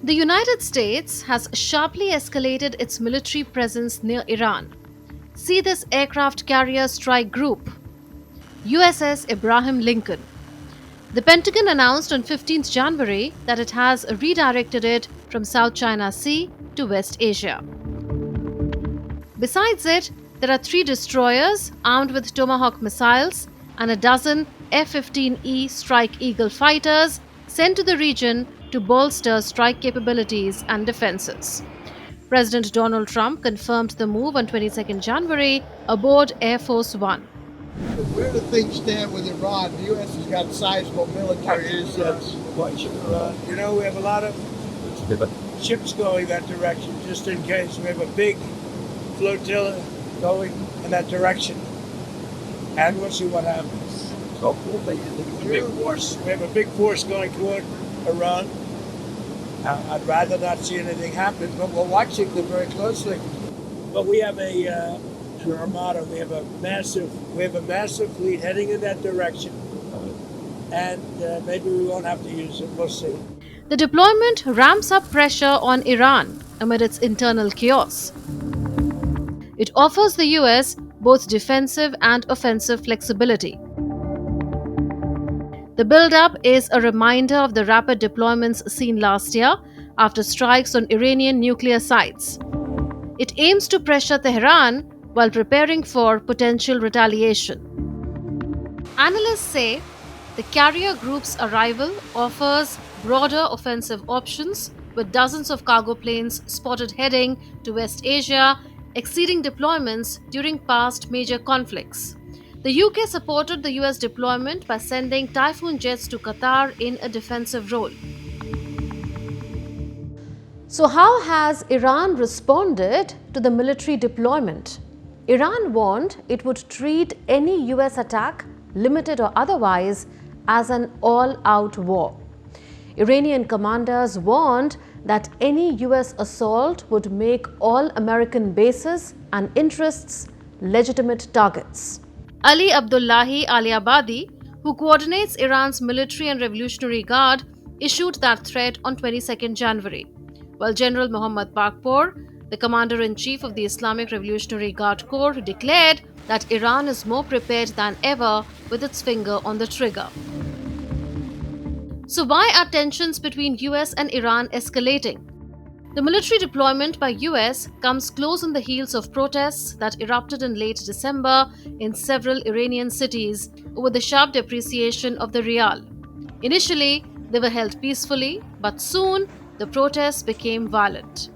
The United States has sharply escalated its military presence near Iran. See this aircraft carrier strike group, USS Abraham Lincoln. The Pentagon announced on 15th January that it has redirected it from South China Sea to West Asia. Besides it, there are 3 destroyers armed with Tomahawk missiles and a dozen F-15E Strike Eagle fighters sent to the region to bolster strike capabilities and defenses. President Donald Trump confirmed the move on 22nd January aboard Air Force One. Where do things stand with Iran? The U.S. has got sizable military assets. You know, we have a lot of ships going that direction, just in case. We have a big flotilla going in that direction. And we'll see what happens. We have a big force going toward Iran. I'd rather not see anything happen, but we're watching them very closely. But we have an armada. We have a massive fleet heading in that direction, and maybe we won't have to use it. We'll see. The deployment ramps up pressure on Iran amid its internal chaos. It offers the US both defensive and offensive flexibility. The buildup is a reminder of the rapid deployments seen last year after strikes on Iranian nuclear sites. It aims to pressure Tehran while preparing for potential retaliation. Analysts say the carrier group's arrival offers broader offensive options, with dozens of cargo planes spotted heading to West Asia, exceeding deployments during past major conflicts. The UK supported the US deployment by sending Typhoon jets to Qatar in a defensive role. So, how has Iran responded to the military deployment? Iran warned it would treat any US attack, limited or otherwise, as an all-out war. Iranian commanders warned that any US assault would make all American bases and interests legitimate targets. Ali Abdullahi Aliabadi, who coordinates Iran's military and revolutionary guard, issued that threat on 22nd January, while General Mohammad Bakpour, the commander-in-chief of the Islamic Revolutionary Guard Corps, declared that Iran is more prepared than ever with its finger on the trigger. So why are tensions between US and Iran escalating? The military deployment by US comes close on the heels of protests that erupted in late December in several Iranian cities over the sharp depreciation of the rial. Initially, they were held peacefully, but soon the protests became violent.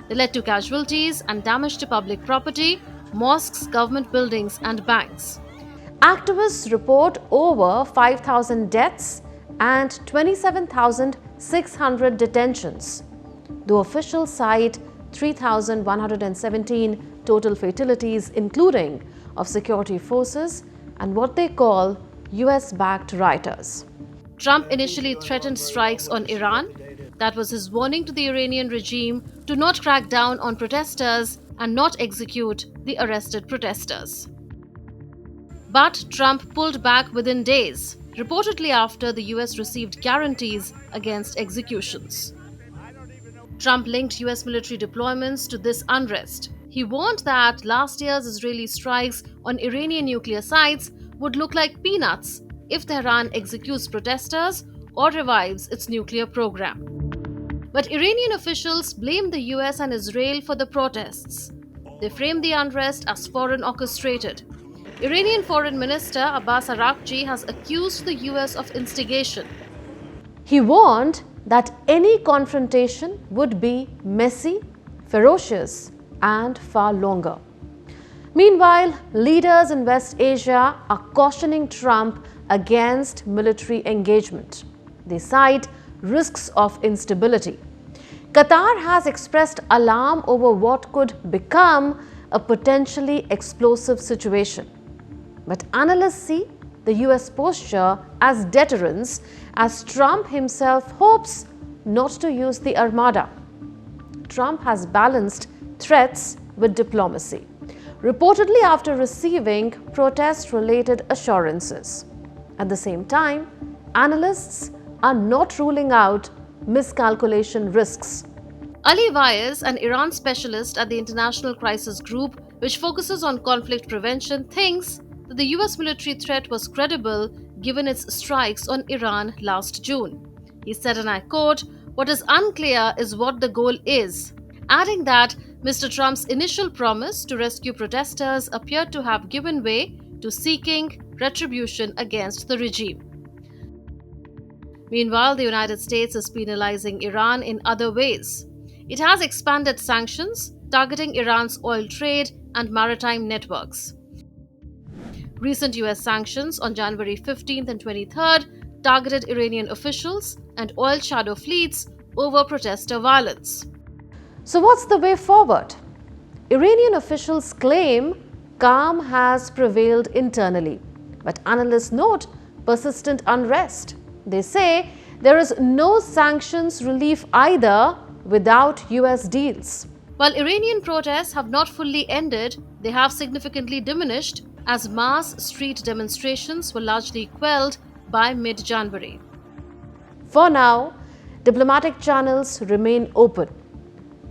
They led to casualties and damage to public property, mosques, government buildings, and banks. Activists report over 5,000 deaths and 27,600 detentions, though officials cite 3,117 total fatalities, including of security forces and what they call US-backed rioters. Trump initially threatened strikes on Iran. That was his warning to the Iranian regime to not crack down on protesters and not execute the arrested protesters. But Trump pulled back within days, reportedly after the US received guarantees against executions. Trump linked US military deployments to this unrest. He warned that last year's Israeli strikes on Iranian nuclear sites would look like peanuts if Tehran executes protesters or revives its nuclear program. But Iranian officials blamed the US and Israel for the protests. They framed the unrest as foreign orchestrated. Iranian Foreign Minister Abbas Araghchi has accused the US of instigation. He warned that any confrontation would be messy, ferocious, and far longer. Meanwhile, leaders in West Asia are cautioning Trump against military engagement. They cite risks of instability. Qatar has expressed alarm over what could become a potentially explosive situation. But analysts see the US posture as deterrence, as Trump himself hopes not to use the armada. Trump has balanced threats with diplomacy, reportedly after receiving protest-related assurances. At the same time, analysts are not ruling out miscalculation risks. Ali Vaez, an Iran specialist at the International Crisis Group, which focuses on conflict prevention, thinks that the US military threat was credible given its strikes on Iran last June. He said, and I quote, "What is unclear is what the goal is," adding that Mr. Trump's initial promise to rescue protesters appeared to have given way to seeking retribution against the regime. Meanwhile, the United States is penalizing Iran in other ways. It has expanded sanctions, targeting Iran's oil trade and maritime networks. Recent US sanctions on January 15th and 23rd targeted Iranian officials and oil shadow fleets over protester violence. So, what's the way forward? Iranian officials claim calm has prevailed internally, but analysts note persistent unrest. They say there is no sanctions relief either without US deals. While Iranian protests have not fully ended, they have significantly diminished as mass street demonstrations were largely quelled by mid-January. For now, diplomatic channels remain open.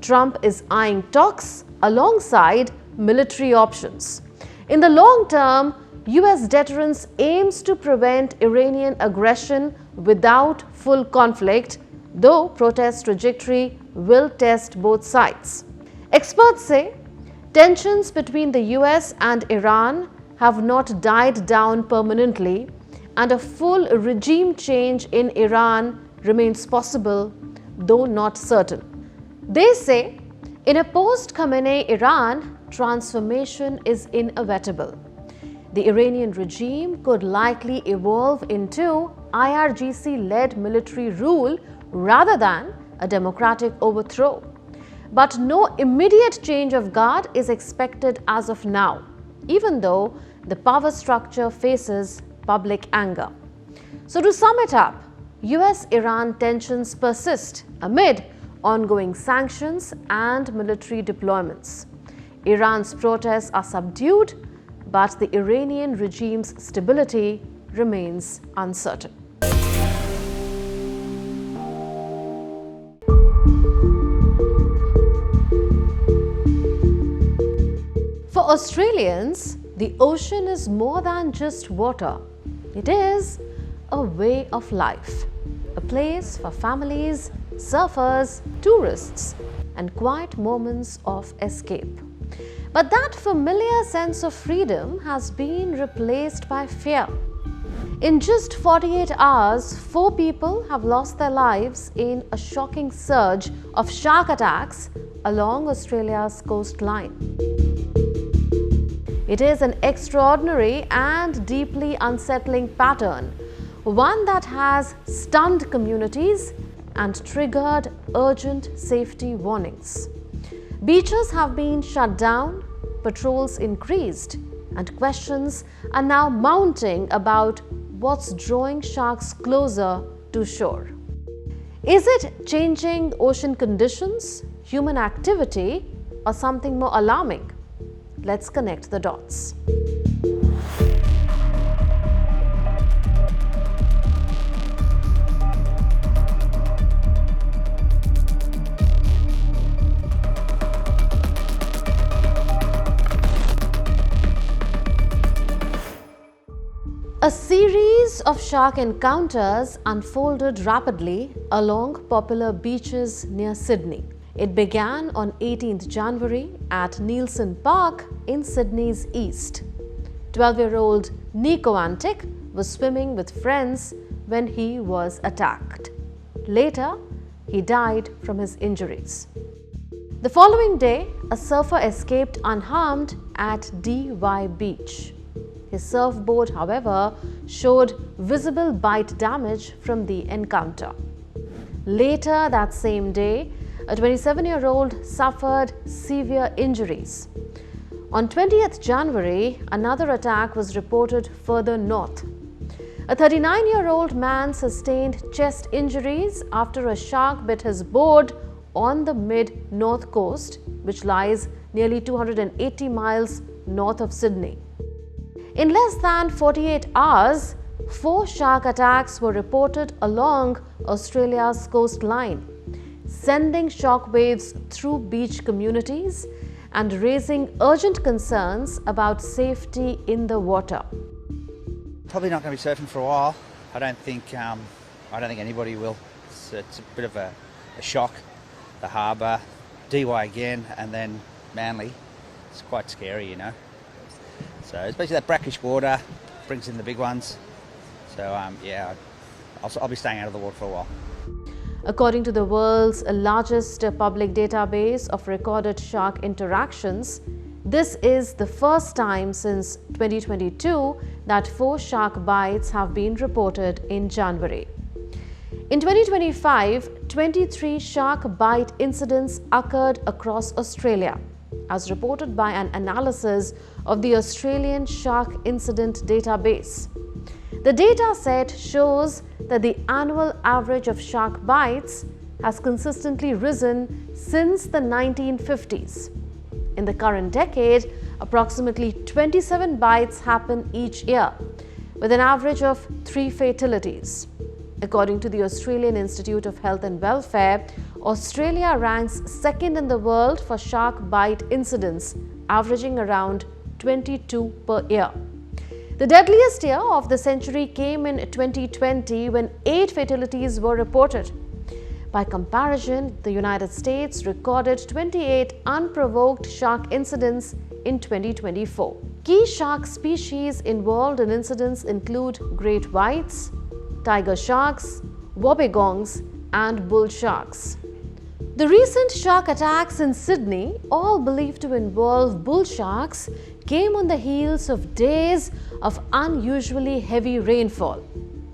Trump is eyeing talks alongside military options. In the long term, US deterrence aims to prevent Iranian aggression without full conflict, though protest trajectory will test both sides. Experts say tensions between the US and Iran have not died down permanently, and a full regime change in Iran remains possible, though not certain. They say in a post-Khamenei Iran, transformation is inevitable. The Iranian regime could likely evolve into IRGC-led military rule rather than a democratic overthrow. But no immediate change of guard is expected as of now, even though the power structure faces public anger. So to sum it up, US-Iran tensions persist amid ongoing sanctions and military deployments. Iran's protests are subdued, but the Iranian regime's stability remains uncertain. For Australians, the ocean is more than just water. It is a way of life, a place for families, surfers, tourists, and quiet moments of escape. But that familiar sense of freedom has been replaced by fear. In just 48 hours, 4 people have lost their lives in a shocking surge of shark attacks along Australia's coastline. It is an extraordinary and deeply unsettling pattern, one that has stunned communities and triggered urgent safety warnings. Beaches have been shut down, patrols increased, and questions are now mounting about what's drawing sharks closer to shore. Is it changing ocean conditions, human activity, or something more alarming? Let's connect the dots. A series of shark encounters unfolded rapidly along popular beaches near Sydney. It began on 18th January at Neilson Park in Sydney's east. 12-year-old Nico Antic was swimming with friends when he was attacked. Later, he died from his injuries. The following day, a surfer escaped unharmed at DY Beach. His surfboard, however, showed visible bite damage from the encounter. Later that same day, a 27-year-old suffered severe injuries. On 20th January, another attack was reported further north. A 39-year-old man sustained chest injuries after a shark bit his board on the mid-north coast, which lies nearly 280 miles north of Sydney. In less than 48 hours, 4 shark attacks were reported along Australia's coastline, sending shockwaves through beach communities and raising urgent concerns about safety in the water. Probably not going to be surfing for a while. I don't think anybody will. It's a bit of a shock. The harbour, DY again, and then Manly. It's quite scary, you know. So especially that brackish water brings in the big ones. So yeah, I'll be staying out of the water for a while. According to the world's largest public database of recorded shark interactions, this is the first time since 2022 that 4 shark bites have been reported in January. In 2025, 23 shark bite incidents occurred across Australia, as reported by an analysis of the Australian Shark Incident Database. The data set shows that the annual average of shark bites has consistently risen since the 1950s. In the current decade, approximately 27 bites happen each year, with an average of 3 fatalities. According to the Australian Institute of Health and Welfare, Australia ranks second in the world for shark bite incidents, averaging around 22 per year. The deadliest year of the century came in 2020 when 8 fatalities were reported. By comparison, the United States recorded 28 unprovoked shark incidents in 2024. Key shark species involved in incidents include great whites, tiger sharks, wobbegongs, and bull sharks. The recent shark attacks in Sydney, all believed to involve bull sharks, came on the heels of days of unusually heavy rainfall.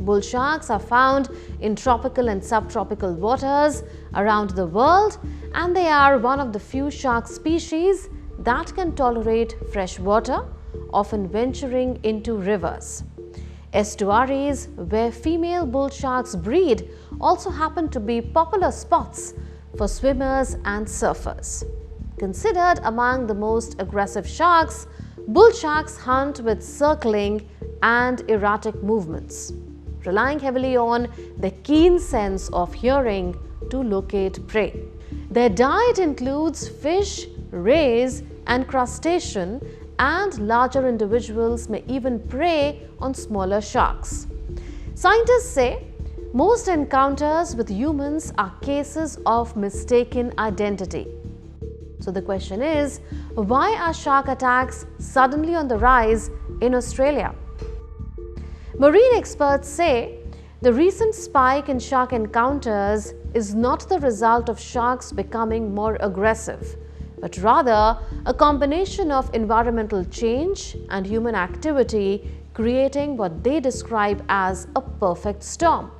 Bull sharks are found in tropical and subtropical waters around the world, and they are one of the few shark species that can tolerate fresh water, often venturing into rivers. Estuaries where female bull sharks breed also happen to be popular spots for swimmers and surfers. Considered among the most aggressive sharks, bull sharks hunt with circling and erratic movements, relying heavily on their keen sense of hearing to locate prey. Their diet includes fish, rays, and crustacean, and larger individuals may even prey on smaller sharks. Scientists say most encounters with humans are cases of mistaken identity. So the question is, why are shark attacks suddenly on the rise in Australia? Marine experts say the recent spike in shark encounters is not the result of sharks becoming more aggressive, but rather a combination of environmental change and human activity creating what they describe as a perfect storm.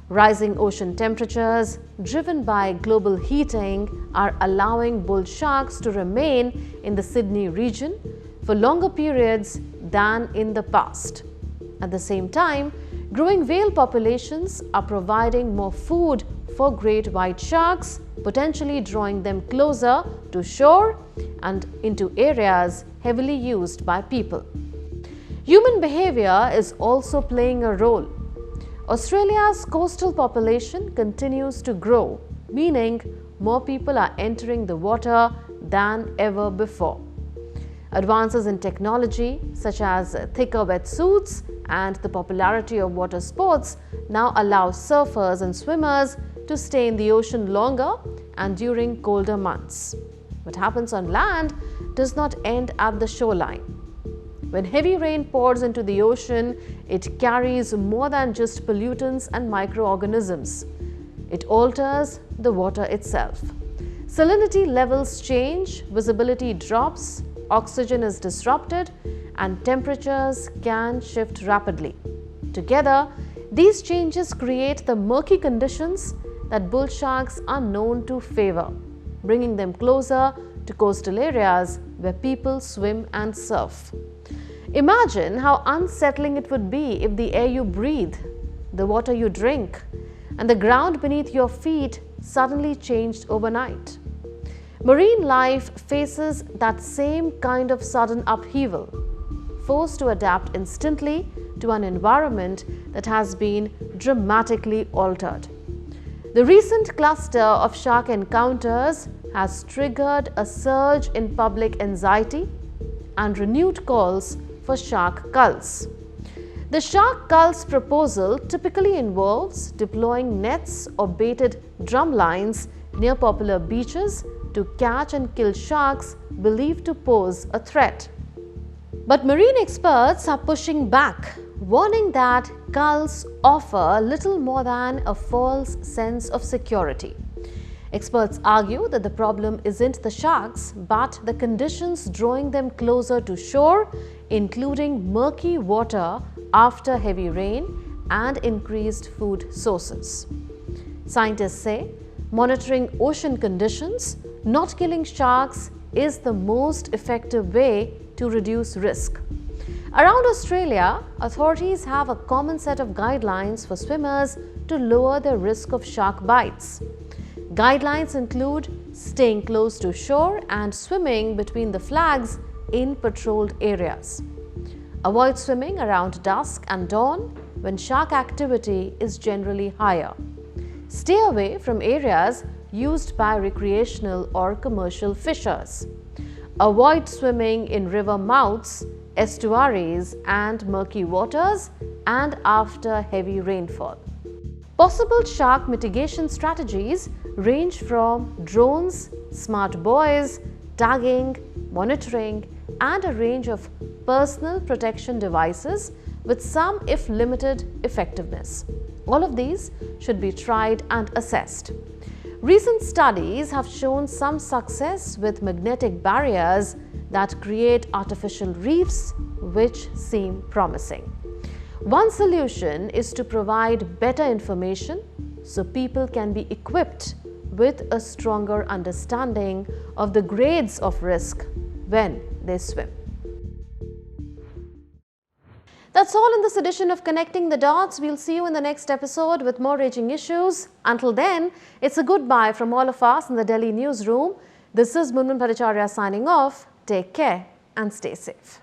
Rising ocean temperatures, driven by global heating, are allowing bull sharks to remain in the Sydney region for longer periods than in the past. At the same time, growing whale populations are providing more food for great white sharks, potentially drawing them closer to shore and into areas heavily used by people. Human behavior is also playing a role. Australia's coastal population continues to grow, meaning more people are entering the water than ever before. Advances in technology, such as thicker wetsuits and the popularity of water sports, now allow surfers and swimmers to stay in the ocean longer and during colder months. What happens on land does not end at the shoreline. When heavy rain pours into the ocean, it carries more than just pollutants and microorganisms. It alters the water itself. Salinity levels change, visibility drops, oxygen is disrupted, and temperatures can shift rapidly. Together, these changes create the murky conditions that bull sharks are known to favor, bringing them closer to coastal areas where people swim and surf. Imagine how unsettling it would be if the air you breathe, the water you drink, and the ground beneath your feet suddenly changed overnight. Marine life faces that same kind of sudden upheaval, forced to adapt instantly to an environment that has been dramatically altered. The recent cluster of shark encounters has triggered a surge in public anxiety and renewed calls for shark culls. The shark culls proposal typically involves deploying nets or baited drum lines near popular beaches to catch and kill sharks believed to pose a threat. But marine experts are pushing back, warning that culls offer little more than a false sense of security. Experts argue that the problem isn't the sharks, but the conditions drawing them closer to shore, including murky water after heavy rain and increased food sources. Scientists say monitoring ocean conditions, not killing sharks, is the most effective way to reduce risk. Around Australia, authorities have a common set of guidelines for swimmers to lower the risk of shark bites. Guidelines include staying close to shore and swimming between the flags in patrolled areas. Avoid swimming around dusk and dawn when shark activity is generally higher. Stay away from areas used by recreational or commercial fishers. Avoid swimming in river mouths, estuaries and murky waters and after heavy rainfall. Possible shark mitigation strategies range from drones, smart buoys, tagging, monitoring, and a range of personal protection devices with some, if limited, effectiveness. All of these should be tried and assessed. Recent studies have shown some success with magnetic barriers that create artificial reefs, which seem promising. One solution is to provide better information so people can be equipped with a stronger understanding of the grades of risk when they swim. That's all in this edition of Connecting the Dots. We'll see you in the next episode with more raging issues. Until then, it's a goodbye from all of us in the Delhi newsroom. This is Munmun Bhattacharya signing off. Take care and stay safe.